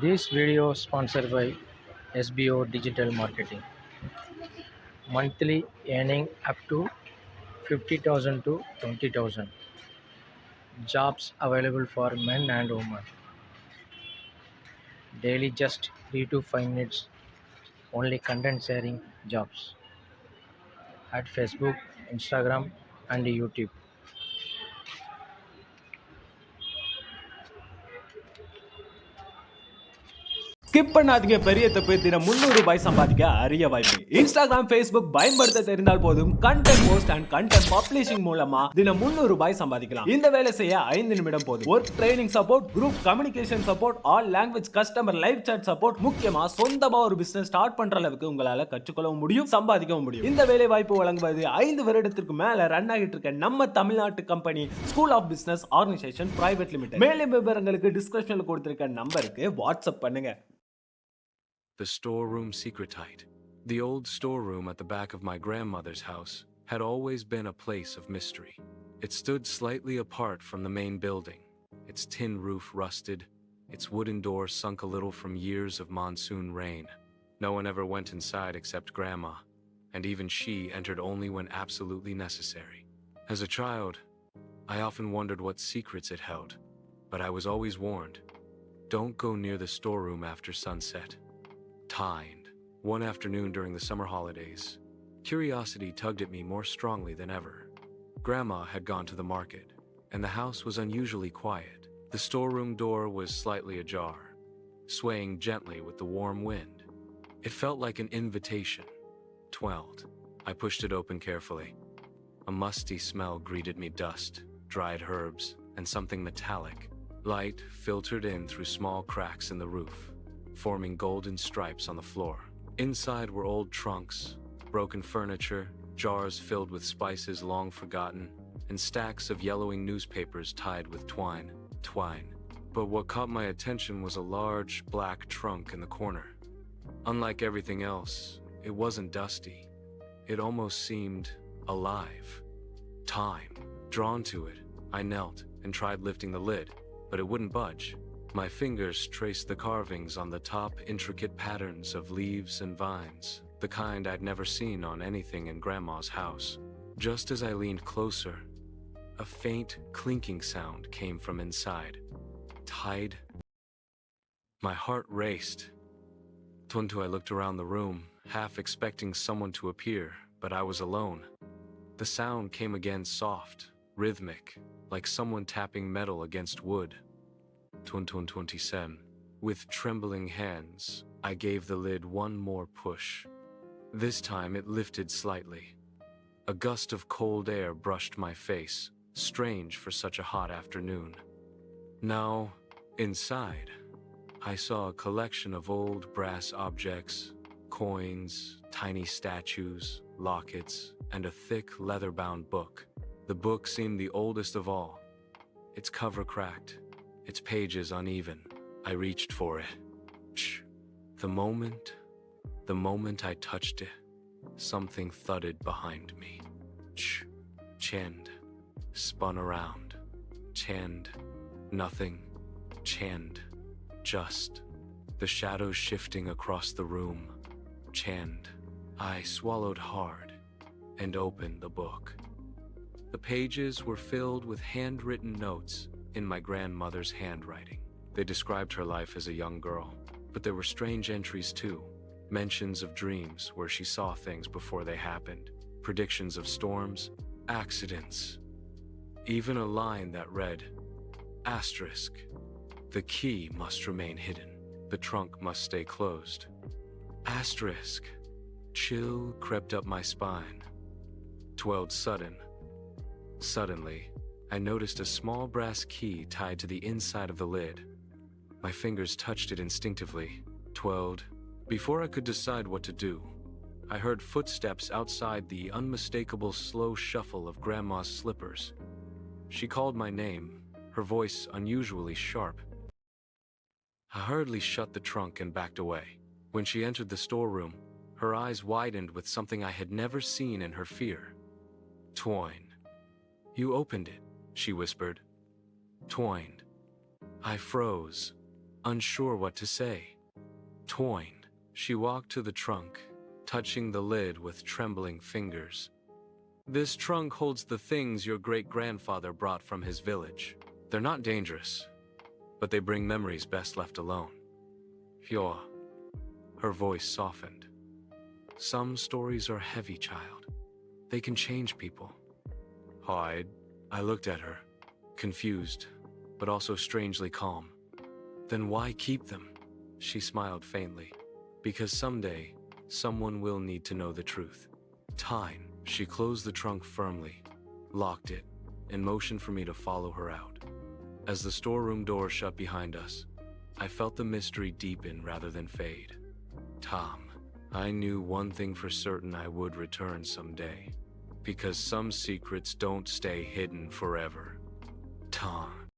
This video sponsored by SBO Digital Marketing. Monthly earning up to 50,000 to 20,000. Jobs available for men and women. Daily just 3 to 5 minutes. Only content sharing jobs at Facebook, Instagram and YouTube. Skip பண்ணாதீங்க. பெரிய தப்பு. தினம் ரூபாய் சம்பாதிக்க அரிய வாய்ப்பு. Instagram, Facebook பயன்படுத்த தெரிந்தால் போதும் content post and content publishing மூலமா தினம் ரூபாய் சம்பாதிக்கலாம். இந்த வேலை செய்ய 5 நிமிடம் போதும். Work training support, group communication support, all language customer live chat support, முக்கியமா சொந்தமா ஒரு பிசினஸ் ஸ்டார்ட் பண்ற அளவுக்கு உங்களால கற்றுக்கொள்ளவும் முடியும், சம்பாதிக்கவும் முடியும். இந்த வேலை வாய்ப்பு வழங்குவது 5 வருடத்திற்கு மேல ரன் ஆகிட்டு இருக்க நம்ம தமிழ்நாட்டு company school of business organisation private limited. மேலும் விவரங்களுக்கு டிஸ்கிரிப்ஷன்ல கொடுத்திருக்க நம்பருக்கு வாட்ஸ்அப் பண்ணுங்க. The storeroom secretite. The old storeroom at the back of my grandmother's house had always been a place of mystery. It stood slightly apart from the main building, its tin roof rusted, its wooden door sunk a little from years of monsoon rain. No one ever went inside except Grandma, and even she entered only when absolutely necessary. As a child, I often wondered what secrets it held, but I was always warned, don't go near the storeroom after sunset. Timed. One afternoon during the summer holidays, curiosity tugged at me more strongly than ever. Grandma had gone to the market, and the house was unusually quiet. The storeroom door was slightly ajar, swaying gently with the warm wind. It felt like an invitation. Twirled. I pushed it open carefully. A musty smell greeted me: dust, dried herbs, and something metallic. Light filtered in through small cracks in the roof, forming golden stripes on the floor. Inside were old trunks, broken furniture, jars filled with spices long forgotten, and stacks of yellowing newspapers tied with twine. But what caught my attention was a large, black trunk in the corner. Unlike everything else, it wasn't dusty. It almost seemed alive. Time. Drawn to it, I knelt and tried lifting the lid, but it wouldn't budge. My fingers traced the carvings on the top, intricate patterns of leaves and vines, the kind I'd never seen on anything in Grandma's house. Just as I leaned closer, a faint clinking sound came from inside. Tide. My heart raced. Tuntu, I looked around the room, half expecting someone to appear, but I was alone. The sound came again, soft, rhythmic, like someone tapping metal against wood. 27. With trembling hands, I gave the lid one more push. This time it lifted slightly. A gust of cold air brushed my face, strange for such a hot afternoon. Now, inside, I saw a collection of old brass objects, coins, tiny statues, lockets, and a thick leather-bound book. The book seemed the oldest of all, its cover cracked, its pages uneven. I reached for it. Shh. The moment I touched it, something thudded behind me. Shh. Chend. Spun around. Chend. Nothing. Chend. Just. The shadows shifting across the room. Chend. I swallowed hard and opened the book. The pages were filled with handwritten notes in my grandmother's handwriting. They described her life as a young girl, but there were strange entries too. Mentions of dreams where she saw things before they happened, predictions of storms, accidents. Even a line that read, asterisk, the key must remain hidden. The trunk must stay closed. Asterisk. Chill crept up my spine. Twelled Suddenly, I noticed a small brass key tied to the inside of the lid. My fingers touched it instinctively. Twelled. Before I could decide what to do, I heard footsteps outside, the unmistakable slow shuffle of Grandma's slippers. She called my name, her voice unusually sharp. I hurriedly shut the trunk and backed away. When she entered the storeroom, her eyes widened with something I had never seen in her fear. Twine. You opened it, she whispered. Twined. I froze. unsure what to say. Toying, she walked to the trunk, touching the lid with trembling fingers. This trunk holds the things your great-grandfather brought from his village. They're not dangerous, but they bring memories best left alone. Hyo. Her voice softened. Some stories are heavy, child. They can change people. Hide. I looked at her, confused, but also strangely calm. Then why keep them? She smiled faintly. Because someday, someone will need to know the truth. Time. She closed the trunk firmly, locked it, and motioned for me to follow her out. As the storeroom door shut behind us, I felt the mystery deepen rather than fade. Tom. I knew one thing for certain: I would return someday. Because some secrets don't stay hidden forever. Tom.